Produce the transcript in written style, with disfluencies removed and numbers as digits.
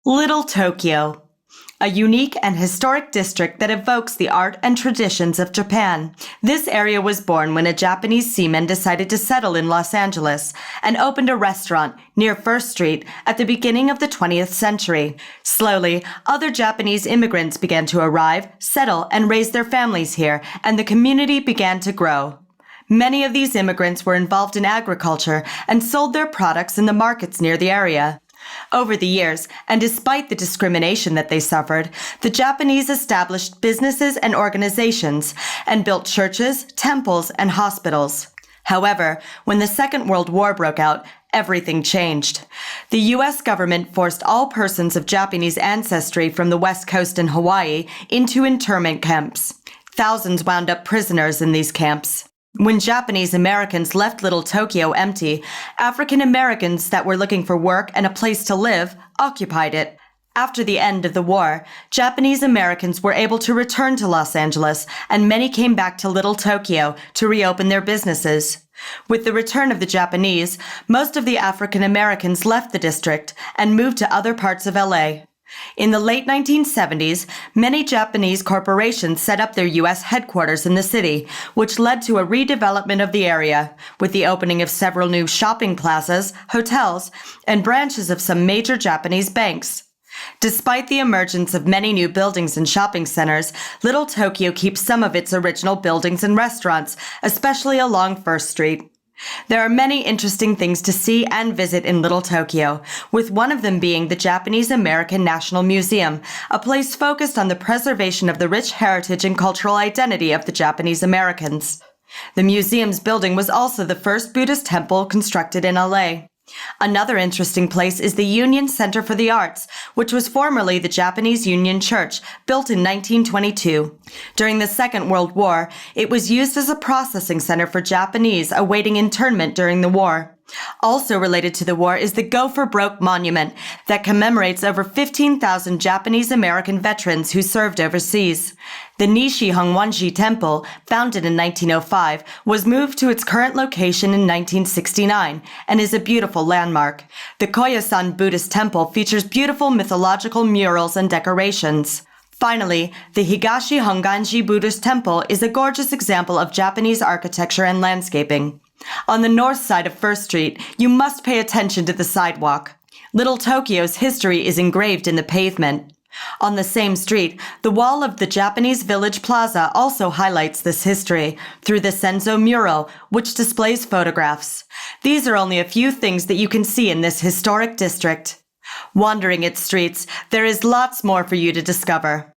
Little Tokyo, a unique and historic district that evokes the art and traditions of Japan. This area was born when a Japanese seaman decided to settle in Los Angeles and opened a restaurant near First Street at the beginning of the 20th century. Slowly, other Japanese immigrants began to arrive, settle, and raise their families here, and the community began to grow. Many of these immigrants were involved in agriculture and sold their products in the markets near the area. Over the years, and despite the discrimination that they suffered, the Japanese established businesses and organizations and built churches, temples, and hospitals. However, when the Second World War broke out, everything changed. The U.S. government forced all persons of Japanese ancestry from the West Coast and Hawaii into internment camps. Thousands wound up prisoners in these camps. When Japanese Americans left Little Tokyo empty, African Americans that were looking for work and a place to live occupied it. After the end of the war, Japanese Americans were able to return to Los Angeles, and many came back to Little Tokyo to reopen their businesses. With the return of the Japanese, most of the African Americans left the district and moved to other parts of LA. In the late 1970s, many Japanese corporations set up their U.S. headquarters in the city, which led to a redevelopment of the area, with the opening of several new shopping plazas, hotels, and branches of some major Japanese banks. Despite the emergence of many new buildings and shopping centers, Little Tokyo keeps some of its original buildings and restaurants, especially along First Street. There are many interesting things to see and visit in Little Tokyo, with one of them being the Japanese American National Museum, a place focused on the preservation of the rich heritage and cultural identity of the Japanese Americans. The museum's building was also the first Buddhist temple constructed in LA. Another interesting place is the Union Center for the Arts, which was formerly the Japanese Union Church, built in 1922. During the Second World War, it was used as a processing center for Japanese awaiting internment during the war. Also related to the war is the Go for Broke Monument that commemorates over 15,000 Japanese American veterans who served overseas. The Nishi Hongwanji Temple, founded in 1905, was moved to its current location in 1969 and is a beautiful landmark. The Koyasan Buddhist Temple features beautiful mythological murals and decorations. Finally, the Higashi Honganji Buddhist Temple is a gorgeous example of Japanese architecture and landscaping. On the north side of First Street, you must pay attention to the sidewalk. Little Tokyo's history is engraved in the pavement. On the same street, the wall of the Japanese Village Plaza also highlights this history through the Senzo mural, which displays photographs. These are only a few things that you can see in this historic district. Wandering its streets, there is lots more for you to discover.